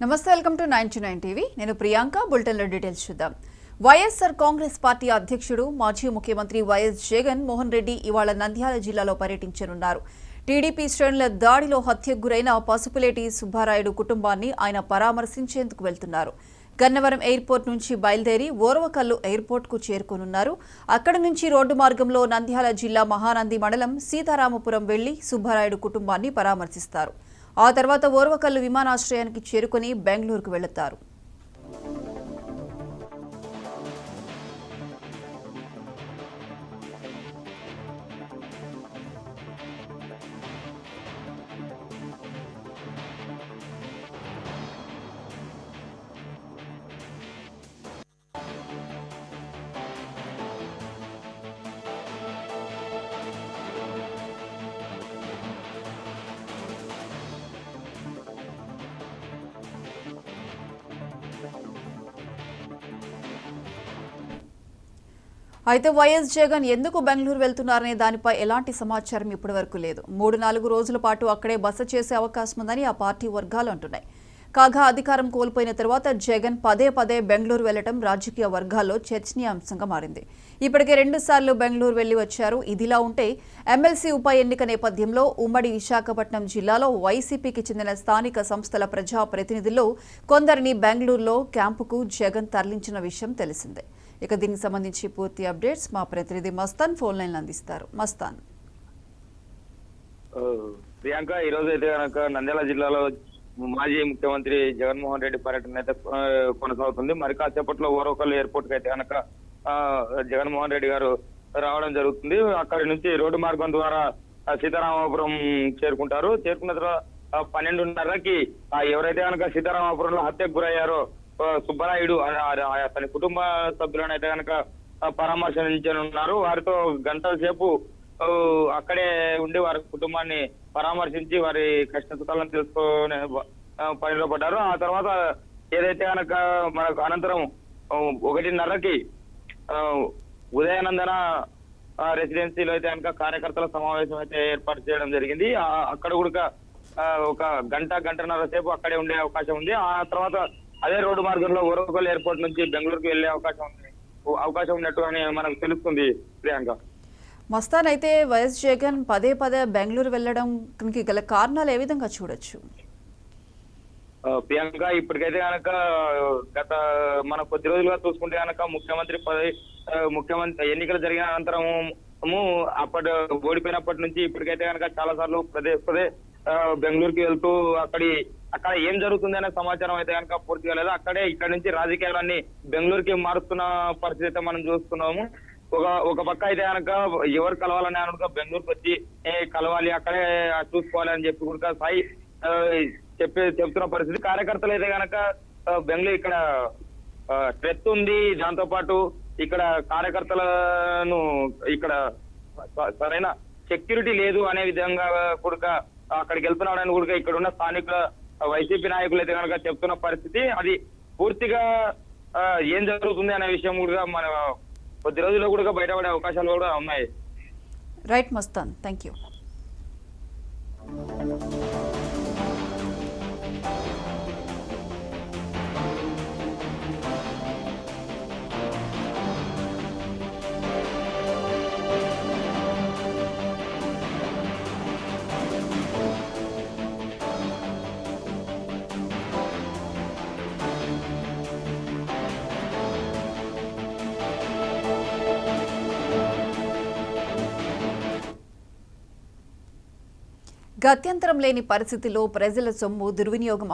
నమస్తే, welcome to 99 TV. నేను ప్రియాంక. బులెటిన్లో డీటెయిల్స్ చూద్దాం. వైఎస్ఆర్ కాంగ్రెస్ పార్టీ అధ్యక్షుడు మాజీ ముఖ్యమంత్రి వైఎస్ జగన్ మోహన్ రెడ్డి ఇవాళ నంద్యాల జిల్లాలో పర్యటించనున్నారు. టీడీపీ శ్రేణుల దాడిలో హత్యకు గురైన పసుపులేటి సుబ్బారాయుడు కుటుంబాన్ని ఆయన పరామర్శించేందుకు వెళ్తున్నారు. గన్నవరం ఎయిర్పోర్ట్ నుంచి బయలుదేరి ఓర్వకల్లు ఎయిర్పోర్ట్కు చేరుకోనున్నారు. అక్కడి నుంచి రోడ్డు మార్గంలో నంద్యాల జిల్లా మహానంది మండలం సీతారామపురం వెళ్లి సుబ్బారాయుడు కుటుంబాన్ని పరామర్శిస్తారు. ఆ తర్వాత ఓర్వకల్లు విమానాశ్రయానికి చేరుకుని బెంగళూరుకు వెళుతారు. అయితే వైఎస్ జగన్ ఎందుకు బెంగళూరు వెళ్తున్నారనే దానిపై ఎలాంటి సమాచారం ఇప్పటివరకు లేదు. 3-4 రోజుల పాటు అక్కడే బస చేసే అవకాశం ఉందని ఆ పార్టీ వర్గాలు అంటున్నాయి. కాగా అధికారం కోల్పోయిన తర్వాత జగన్ పదే బెంగళూరు వెళ్లడం రాజకీయ వర్గాల్లో చర్చనీయాంశంగా మారింది. ఇప్పటికే 2 సార్లు బెంగళూరు వెళ్లి వచ్చారు. ఇదిలా ఉంటే ఎమ్మెల్సీ ఉప ఎన్నిక నేపథ్యంలో ఉమ్మడి విశాఖపట్నం జిల్లాలో వైసీపీకి చెందిన స్థానిక సంస్థల ప్రజాప్రతినిధుల్లో కొందరిని బెంగళూరులో క్యాంపుకు జగన్ తరలించిన విషయం తెలిసిందే. ఇక దీనికి సంబంధించి పూర్తి అప్డేట్స్ మా ప్రతినిధి మస్తాన్ ఫోన్ లైన్ అందిస్తారు. మస్తాన్. ప్రియాంక, ఈ రోజు అయితే కనుక నంద్యాల జిల్లాలో మాజీ ముఖ్యమంత్రి జగన్మోహన్ రెడ్డి పర్యటన అయితే కొనసాగుతుంది. మరి కాసేపట్లో ఓర్వకల్లు ఎయిర్పోర్ట్ కి అయితే కనుక జగన్మోహన్ రెడ్డి గారు రావడం జరుగుతుంది. అక్కడి నుంచి రోడ్డు మార్గం ద్వారా సీతారామపురం చేరుకుంటారు. చేరుకున్న తర్వాత 12:30కి ఎవరైతే కనుక సీతారామపురంలో హత్యకు గురయ్యారో సుబ్బరాయుడు అతని కుటుంబ సభ్యులను అయితే కనుక పరామర్శించనున్నారు. వారితో గంటల సేపు అక్కడే ఉండి వారి కుటుంబాన్ని పరామర్శించి వారి కష్ట సుఖాలను తెలుసుకునే పనిలో పడ్డారు. ఆ తర్వాత ఏదైతే కనుక మనకు అనంతరం 1:30కి ఉదయానందన రెసిడెన్సీలో అయితే కనుక కార్యకర్తల సమావేశం అయితే ఏర్పాటు చేయడం జరిగింది. అక్కడ కూడా ఒక గంటన్నర సేపు అక్కడే ఉండే అవకాశం ఉంది. ఆ తర్వాత అదే రోడ్డు మార్గంలో ఓర్వకల్లు ఎయిర్పోర్ట్ నుంచి బెంగళూరుకు వెళ్లే అవకాశం ఉన్నట్టుగానే మనకు తెలుస్తుంది. ప్రియాంక, మస్తాన్, అయితే వైఎస్ జగన్ పదే బెంగళూరు వెళ్లడానికి గల కారణాలు ఏ విధంగా చూడొచ్చు? ప్రియాంక, ఇప్పటికైతే కనుక గత మన కొద్ది రోజులుగా చూసుకుంటే కనుక ముఖ్యమంత్రి ఎన్నికలు జరిగిన అనంతరము అప్పటి ఓడిపోయినప్పటి నుంచి ఇప్పటికైతే కనుక చాలా సార్లు పదే బెంగళూరుకి వెళ్తూ అక్కడ ఏం జరుగుతుంది అనే సమాచారం అయితే కనుక పూర్తిగా లేదు. ఇక్కడ నుంచి రాజకీయాలన్నీ బెంగళూరుకి మారుస్తున్న పరిస్థితి అయితే మనం చూస్తున్నాము. ఒక పక్క అయితే కనుక ఎవరు కలవాలని అనుక బెంగళూరుకి వచ్చి కలవాలి, అక్కడే చూసుకోవాలి అని చెప్పి కూడా సాయి చెప్తున్న పరిస్థితి. కార్యకర్తలు అయితే కనుక బెంగళూరు ఇక్కడ స్ట్రెస్ ఉంది, దాంతో పాటు ఇక్కడ కార్యకర్తలను ఇక్కడ సరైన సెక్యూరిటీ లేదు అనే విధంగా కూడా అక్కడికి వెళ్తున్నాడని కూడా ఇక్కడ ఉన్న స్థానికుల వైసీపీ నాయకులు అయితే కనుక చెప్తున్న పరిస్థితి. అది పూర్తిగా ఏం జరుగుతుంది అనే విషయం కూడా మన కొద్ది రోజుల్లో కూడా బయటపడే అవకాశాలు కూడా ఉన్నాయి. Right Mastan, thank you. గత్యంతరం లేని పరిస్థితిలో ప్రజల సొమ్ము దుర్వినియోగం